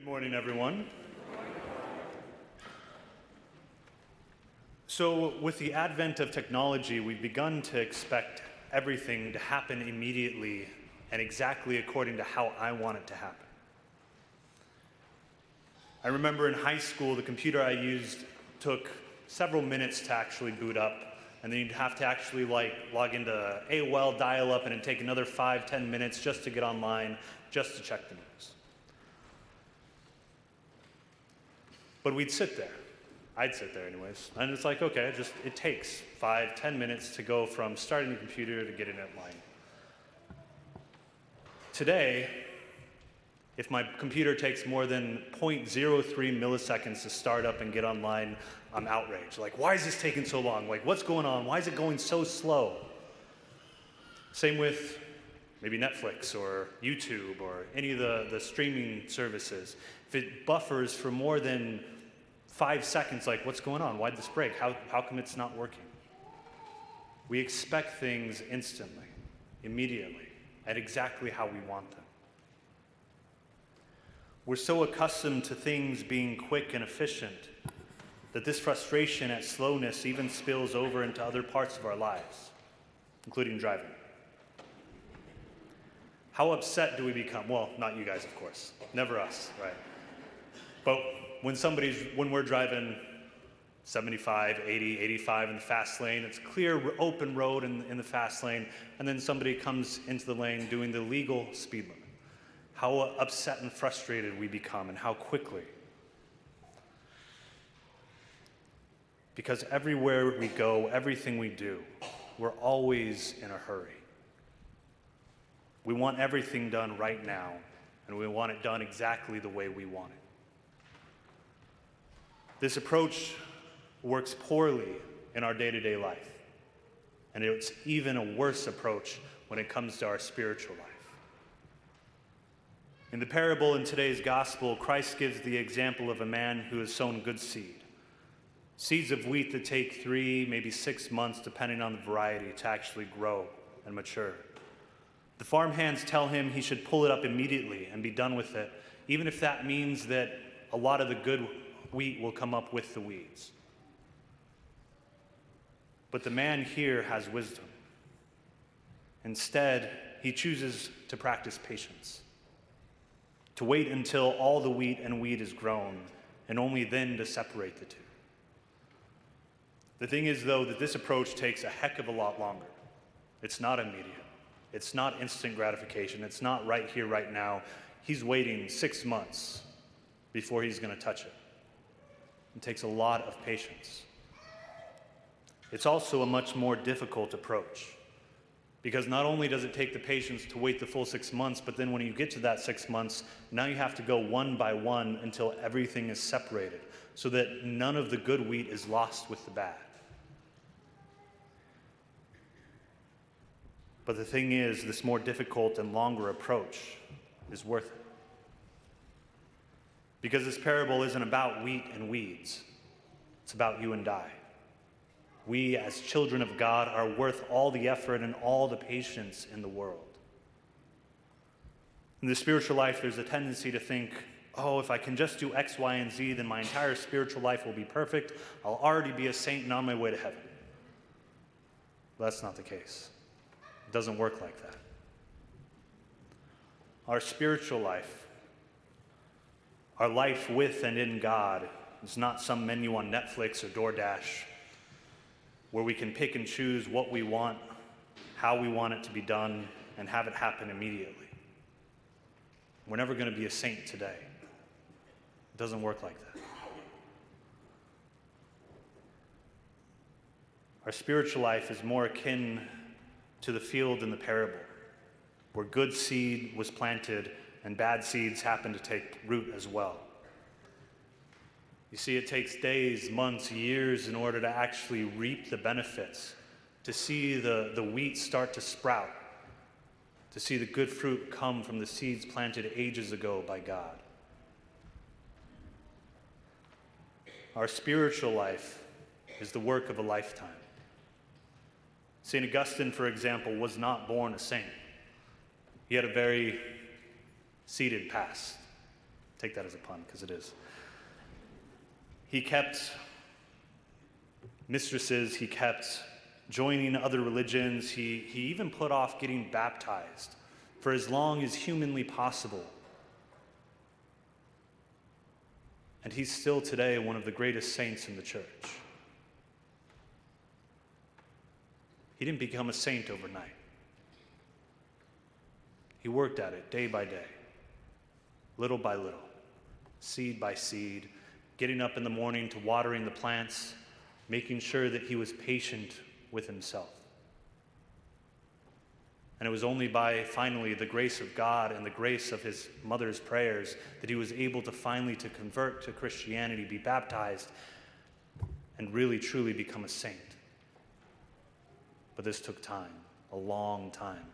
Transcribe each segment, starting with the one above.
Morning, everyone. So, with the advent of technology, we've begun to expect everything to happen immediately and exactly according to how I want it to happen. I remember in high school, the computer I used took several minutes to actually boot up, and then you'd have to actually log into AOL dial-up, and it'd take another 5-10 minutes just to get online, just to check the news. But we'd sit there. I'd sit there anyways. And it's like, okay, it takes 5-10 minutes to go from starting the computer to getting it online. Today, if my computer takes more than 0.03 milliseconds to start up and get online, I'm outraged. Like, why is this taking so long? Like, what's going on? Why is it going so slow? Same with maybe Netflix or YouTube or any of the streaming services. If it buffers for more than 5 seconds, like, what's going on? Why'd this break? How come it's not working? We expect things instantly, immediately, and exactly how we want them. We're so accustomed to things being quick and efficient that this frustration at slowness even spills over into other parts of our lives, including driving. How upset do we become? Well, not you guys, of course. Never us, right? But when we're driving 75, 80, 85 in the fast lane, it's clear open road in the fast lane, and then somebody comes into the lane doing the legal speed limit. How upset and frustrated we become, and how quickly. Because everywhere we go, everything we do, we're always in a hurry. We want everything done right now, and we want it done exactly the way we want it. This approach works poorly in our day-to-day life, and it's even a worse approach when it comes to our spiritual life. In the parable in today's gospel, Christ gives the example of a man who has sown good seed. Seeds of wheat that take 3, maybe 6 months, depending on the variety, to actually grow and mature. The farmhands tell him he should pull it up immediately and be done with it, even if that means that a lot of the good wheat will come up with the weeds. But the man here has wisdom. Instead, he chooses to practice patience, to wait until all the wheat and weed is grown, and only then to separate the two. The thing is, though, that this approach takes a heck of a lot longer. It's not immediate. It's not instant gratification. It's not right here, right now. He's waiting 6 months before he's going to touch it. It takes a lot of patience. It's also a much more difficult approach, because not only does it take the patience to wait the full 6 months, but then when you get to that 6 months, now you have to go one by one until everything is separated, so that none of the good wheat is lost with the bad. But the thing is, this more difficult and longer approach is worth it. Because this parable isn't about wheat and weeds. It's about you and I. We, as children of God, are worth all the effort and all the patience in the world. In the spiritual life, there's a tendency to think, oh, if I can just do X, Y, and Z, then my entire spiritual life will be perfect. I'll already be a saint and on my way to heaven. But that's not the case. It doesn't work like that. Our spiritual life, our life with and in God, is not some menu on Netflix or DoorDash where we can pick and choose what we want, how we want it to be done, and have it happen immediately. We're never going to be a saint today. It doesn't work like that. Our spiritual life is more akin to the field in the parable, where good seed was planted and bad seeds happen to take root as well. You see, it takes days, months, years in order to actually reap the benefits, to see the wheat start to sprout, to see the good fruit come from the seeds planted ages ago by God. Our spiritual life is the work of a lifetime. St. Augustine, for example, was not born a saint. He had a very seeded past. Take that as a pun, because it is. He kept mistresses, he kept joining other religions, he even put off getting baptized for as long as humanly possible. And he's still today one of the greatest saints in the church. He didn't become a saint overnight. He worked at it day by day, little by little, seed by seed, getting up in the morning to watering the plants, making sure that he was patient with himself. And it was only by finally the grace of God and the grace of his mother's prayers that he was able to finally to convert to Christianity, be baptized, and really truly become a saint. But this took time, a long time.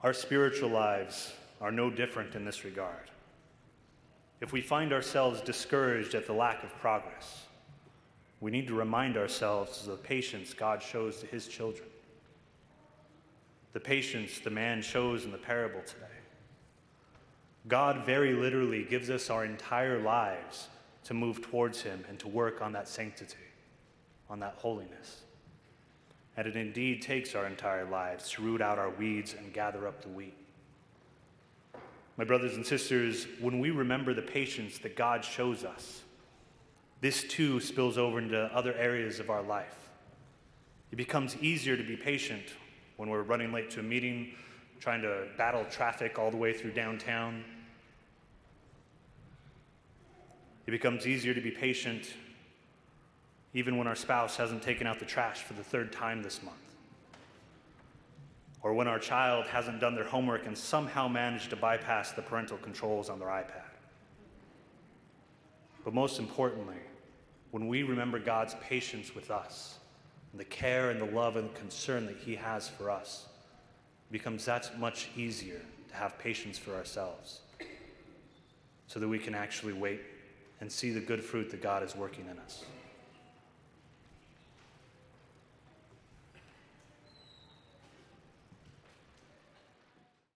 Our spiritual lives are no different in this regard. If we find ourselves discouraged at the lack of progress, we need to remind ourselves of the patience God shows to his children. The patience the man shows in the parable today. God very literally gives us our entire lives to move towards him and to work on that sanctity, on that holiness. And it indeed takes our entire lives to root out our weeds and gather up the wheat. My brothers and sisters, when we remember the patience that God shows us, this too spills over into other areas of our life. It becomes easier to be patient when we're running late to a meeting, trying to battle traffic all the way through downtown. It becomes easier to be patient even when our spouse hasn't taken out the trash for the 3rd time this month. Or when our child hasn't done their homework and somehow managed to bypass the parental controls on their iPad. But most importantly, when we remember God's patience with us, and the care and the love and concern that he has for us, it becomes that much easier to have patience for ourselves, so that we can actually wait and see the good fruit that God is working in us.